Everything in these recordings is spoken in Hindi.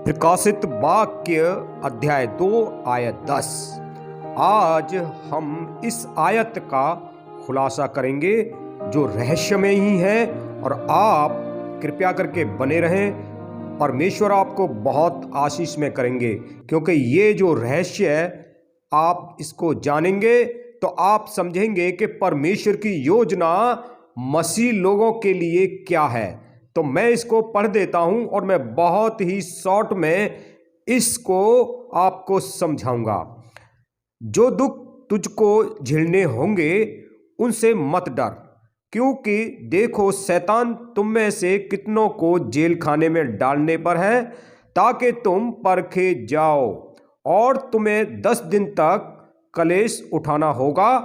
प्रकाशित वाक्य अध्याय 2 आयत 10। आज हम इस आयत का खुलासा करेंगे जो रहस्यमय ही है, और आप कृपया करके बने रहें। परमेश्वर आपको बहुत आशीष में करेंगे, क्योंकि ये जो रहस्य है आप इसको जानेंगे तो आप समझेंगे कि परमेश्वर की योजना मसीह लोगों के लिए क्या है। तो मैं इसको पढ़ देता हूं और मैं बहुत ही शॉर्ट में इसको आपको समझाऊंगा। जो दुख तुझको झेलने होंगे उनसे मत डर, क्योंकि देखो शैतान तुम में से कितनों को जेल खाने में डालने पर है, ताकि तुम परखे जाओ, और तुम्हें 10 दिन तक कलेश उठाना होगा।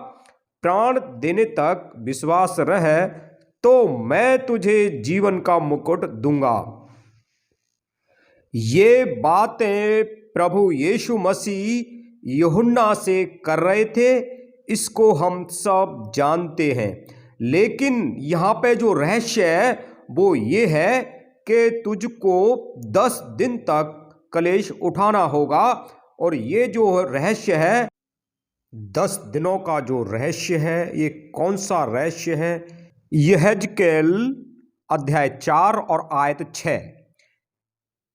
प्राण देने तक विश्वास रहे तो मैं तुझे जीवन का मुकुट दूंगा। ये बातें प्रभु यीशु मसीह यूहन्ना से कर रहे थे, इसको हम सब जानते हैं। लेकिन यहाँ पे जो रहस्य है वो ये है कि तुझको 10 दिन तक कलेश उठाना होगा। और ये जो रहस्य है, 10 दिनों का जो रहस्य है, ये कौन सा रहस्य है? यहेजकेल अध्याय 4 और आयत 6।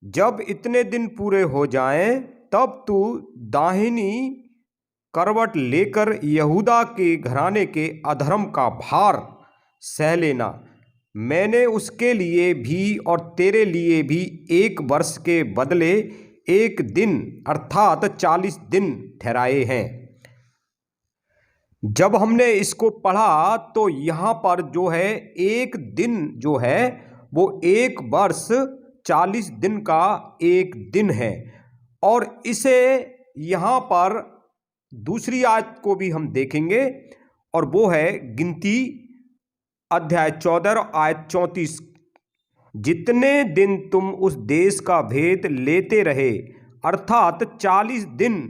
जब इतने दिन पूरे हो जाएं, तब तू दाहिनी करवट लेकर यहूदा के घराने के अधर्म का भार सह लेना। मैंने उसके लिए भी और तेरे लिए भी 1 वर्ष के बदले 1 दिन अर्थात 40 दिन ठहराए हैं। जब हमने इसको पढ़ा तो यहाँ पर जो है 1 दिन जो है वो 1 वर्ष 40 दिन का 1 दिन है। और इसे यहाँ पर दूसरी आयत को भी हम देखेंगे, और वो है गिनती अध्याय 14 आयत 34। जितने दिन तुम उस देश का भेद लेते रहे, अर्थात 40 दिन,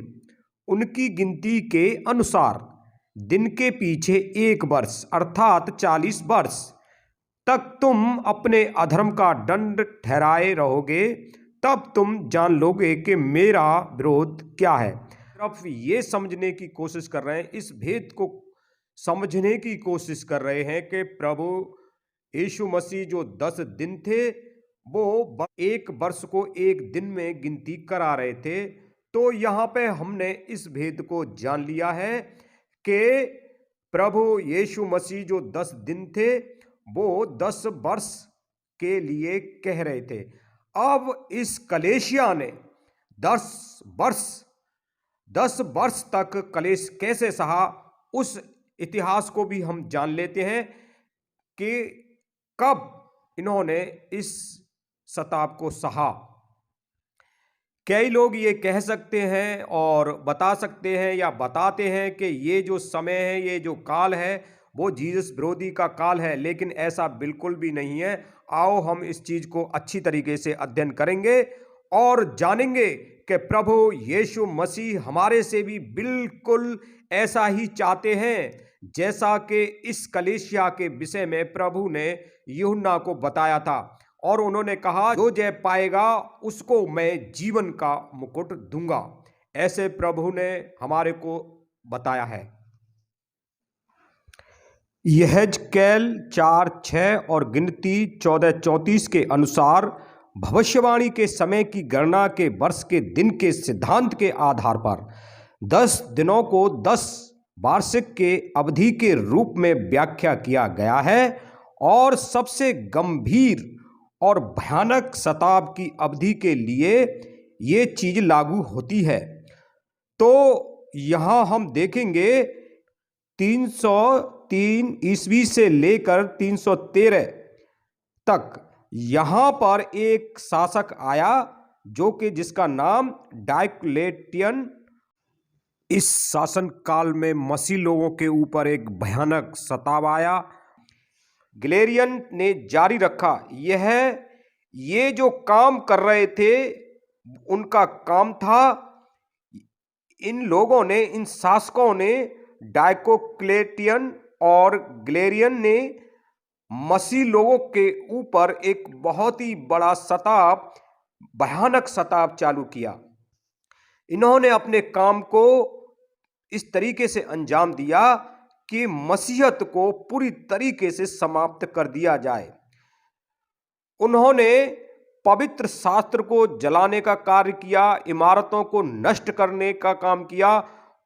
उनकी गिनती के अनुसार दिन के पीछे 1 वर्ष अर्थात 40 वर्ष तक तुम अपने अधर्म का दंड ठहराए रहोगे, तब तुम जान लोगे कि मेरा विरोध क्या है। सिर्फ ये समझने की कोशिश कर रहे हैं, इस भेद को समझने की कोशिश कर रहे हैं कि प्रभु यीशु मसीह जो 10 दिन थे वो 1 वर्ष को 1 दिन में गिनती करा रहे थे। तो यहाँ पे हमने इस भेद को जान लिया है कि प्रभु यीशु मसीह जो 10 दिन थे वो 10 वर्ष के लिए कह रहे थे। अब इस कलेशिया ने 10 वर्ष तक कलेश कैसे सहा, उस इतिहास को भी हम जान लेते हैं कि कब इन्होंने इस सताप को सहा। कई लोग ये कह सकते हैं और बता सकते हैं या बताते हैं कि ये जो समय है, ये जो काल है, वो जीसस विरोधी का काल है, लेकिन ऐसा बिल्कुल भी नहीं है। आओ हम इस चीज़ को अच्छी तरीके से अध्ययन करेंगे और जानेंगे कि प्रभु यीशु मसीह हमारे से भी बिल्कुल ऐसा ही चाहते हैं, जैसा कि इस कलीसिया के विषय में प्रभु ने यूहन्ना को बताया था। और उन्होंने कहा, जो जय पाएगा उसको मैं जीवन का मुकुट दूंगा। ऐसे प्रभु ने हमारे को बताया है। यहेजकेल 4:6 और गिनती 14:34 के अनुसार भविष्यवाणी के समय की गणना के वर्ष के दिन के सिद्धांत के आधार पर 10 दिनों को 10 वार्षिक के अवधि के रूप में व्याख्या किया गया है, और सबसे गंभीर और भयानक सताव की अवधि के लिए ये चीज लागू होती है। तो यहाँ हम देखेंगे 303 ईस्वी से लेकर 313 तक यहाँ पर एक शासक आया जो कि जिसका नाम डायोक्लेटियन। इस शासन काल में मसीह लोगों के ऊपर एक भयानक सताव आया। गैलेरियन ने जारी रखा। ये जो काम कर रहे थे उनका काम था, इन लोगों ने, इन शासकों ने, डायोक्लेटियन और गैलेरियन ने मसीह लोगों के ऊपर एक बहुत ही बड़ा सताव भयानक सताव चालू किया। इन्होंने अपने काम को इस तरीके से अंजाम दिया कि मसीहत को पूरी तरीके से समाप्त कर दिया जाए। उन्होंने पवित्र शास्त्र को जलाने का कार्य किया, इमारतों को नष्ट करने का काम किया,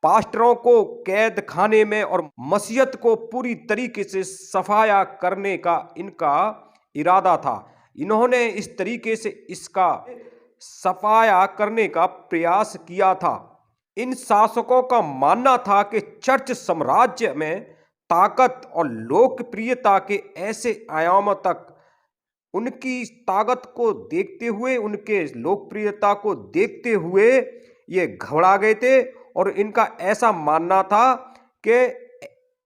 पास्टरों को कैद खाने में और मसीहत को पूरी तरीके से सफाया करने का इनका इरादा था। इन्होंने इस तरीके से इसका सफाया करने का प्रयास किया था। इन शासकों का मानना था कि चर्च साम्राज्य में ताकत और लोकप्रियता के ऐसे आयाम तक उनकी ताकत को देखते हुए, उनके लोकप्रियता को देखते हुए ये घबरा गए थे और इनका ऐसा मानना था कि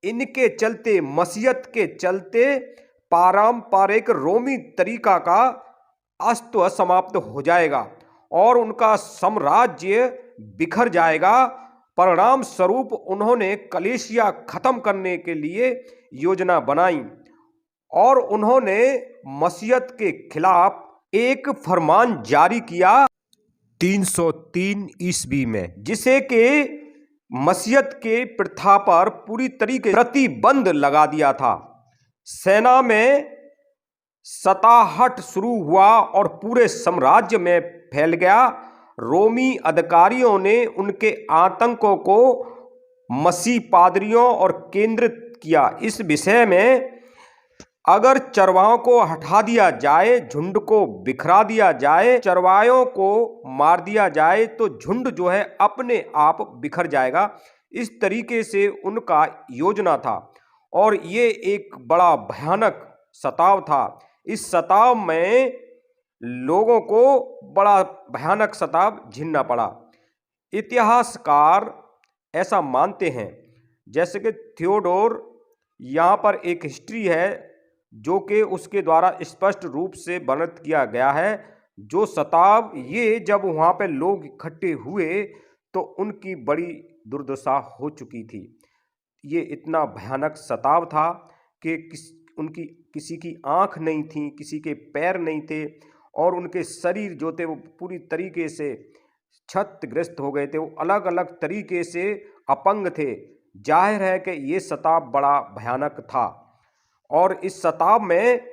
इनके चलते, मसीहत के चलते पारंपरिक रोमी तरीका का अस्तित्व समाप्त हो जाएगा और उनका साम्राज्य बिखर जाएगा। परिणाम स्वरूप उन्होंने कलीसिया खत्म करने के लिए योजना बनाई और उन्होंने मसीहत के खिलाफ एक फरमान जारी किया 303 ईस्वी में, जिसे के मसीहत के प्रथा पर पूरी तरीके प्रतिबंध लगा दिया था। सेना में सताहट शुरू हुआ और पूरे साम्राज्य में फैल गया। रोमी अधिकारियों ने उनके आतंकों को मसीह पादरियों और केंद्रित किया इस विषय में, अगर चरवाहों को हटा दिया जाए, झुंड को बिखरा दिया जाए, चरवाहों को मार दिया जाए तो झुंड जो है अपने आप बिखर जाएगा। इस तरीके से उनका योजना था और ये एक बड़ा भयानक सताव था। इस सताव में लोगों को बड़ा भयानक सताव झेलना पड़ा। इतिहासकार ऐसा मानते हैं, जैसे कि थियोडोर, यहाँ पर एक हिस्ट्री है जो कि उसके द्वारा स्पष्ट रूप से वर्णित किया गया है। जो सताव, ये जब वहाँ पे लोग इकट्ठे हुए तो उनकी बड़ी दुर्दशा हो चुकी थी। ये इतना भयानक सताव था कि उनकी किसी की आँख नहीं थी, किसी के पैर नहीं थे और उनके शरीर जो थे वो पूरी तरीके से क्षतिग्रस्त हो गए थे। वो अलग अलग तरीके से अपंग थे। जाहिर है कि ये सताव बड़ा भयानक था और इस सताव में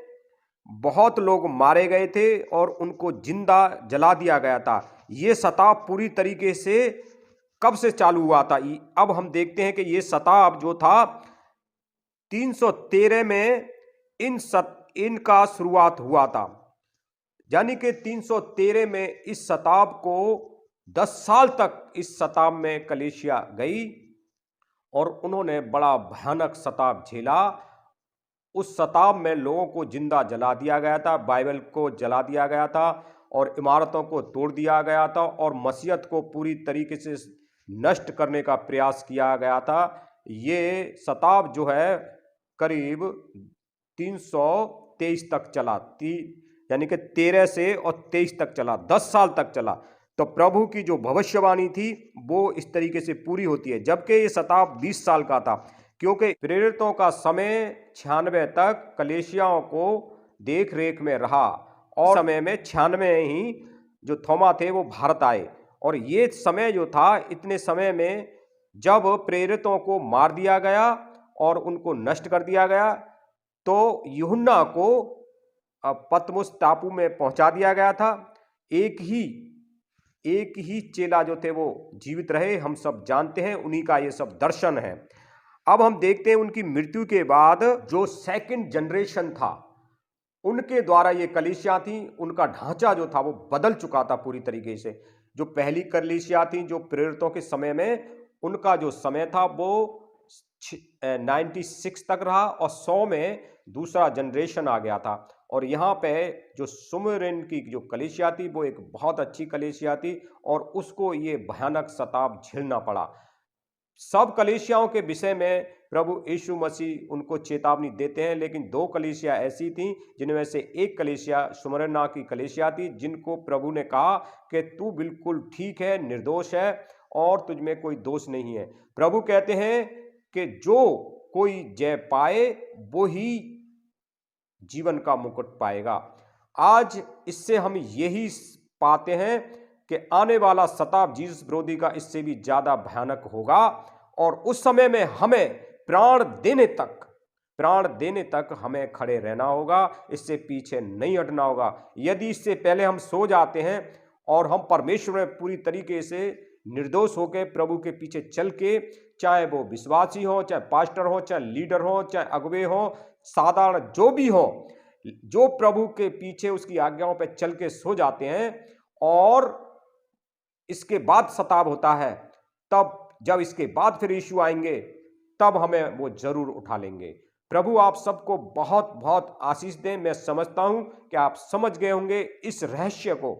बहुत लोग मारे गए थे और उनको जिंदा जला दिया गया था। ये सताव पूरी तरीके से कब से चालू हुआ था? अब हम देखते हैं कि ये सताव जो था 313 में इनका शुरुआत हुआ था, यानी कि 313 में इस सताव को 10 साल तक इस सताव में कलीसिया गई और उन्होंने बड़ा भयानक सताव झेला। उस सताव में लोगों को जिंदा जला दिया गया था, बाइबल को जला दिया गया था और इमारतों को तोड़ दिया गया था और मसीहत को पूरी तरीके से नष्ट करने का प्रयास किया गया था। ये सताव जो है करीब 323 तक चला, यानी कि 13 से और 23 तक चला, 10 साल तक चला। तो प्रभु की जो भविष्यवाणी थी वो इस तरीके से पूरी होती है, जबकि ये सताव 20 साल का था, क्योंकि प्रेरितों का समय 96 तक कलीसियाओं को देख रेख में रहा और समय में 96 ही जो थोमा थे वो भारत आए। और ये समय जो था, इतने समय में जब प्रेरितों को मार दिया गया और उनको नष्ट कर दिया गया, तो यूहन्ना को पतमुस टापू में पहुंचा दिया गया था। एक ही चेला जो थे वो जीवित रहे, हम सब जानते हैं, उन्हीं का ये सब दर्शन है। अब हम देखते हैं उनकी मृत्यु के बाद जो सेकंड जनरेशन था उनके द्वारा ये कलीसिया थी, उनका ढांचा जो था वो बदल चुका था पूरी तरीके से। जो पहली कलीसिया थी जो प्रेरितों के समय में, उनका जो समय था वो 96 तक रहा और 100 में दूसरा जनरेशन आ गया था। और यहाँ पे जो सुमेरिन की जो कलीसिया थी वो एक बहुत अच्छी कलीसिया थी और उसको ये भयानक सताव झेलना पड़ा। सब कलीसियाओं के विषय में प्रभु यीशु मसीह उनको चेतावनी देते हैं, लेकिन 2 कलीसिया ऐसी थी जिनमें से एक कलीसिया सुमरना की कलीसिया थी, जिनको प्रभु ने कहा कि तू बिल्कुल ठीक है, निर्दोष है और तुझ में कोई दोष नहीं है। प्रभु कहते हैं कि जो कोई जय पाए वो ही जीवन का मुकुट पाएगा। आज इससे हम यही पाते हैं कि आने वाला शताब्द जीसस विरोधी का इससे भी ज्यादा भयानक होगा और उस समय में हमें प्राण देने तक हमें खड़े रहना होगा, इससे पीछे नहीं हटना होगा। यदि इससे पहले हम सो जाते हैं और हम परमेश्वर में पूरी तरीके से निर्दोष होकर प्रभु के पीछे चल के, चाहे वो विश्वासी हो, चाहे पास्टर हो, चाहे लीडर हो, चाहे अगुवे हो, साधारण जो भी हो, जो प्रभु के पीछे उसकी आज्ञाओं पर चल के सो जाते हैं और इसके बाद सताव होता है, तब जब इसके बाद फिर यीशु आएंगे तब हमें वो जरूर उठा लेंगे। प्रभु आप सबको बहुत बहुत आशीष दें। मैं समझता हूं कि आप समझ गए होंगे इस रहस्य को।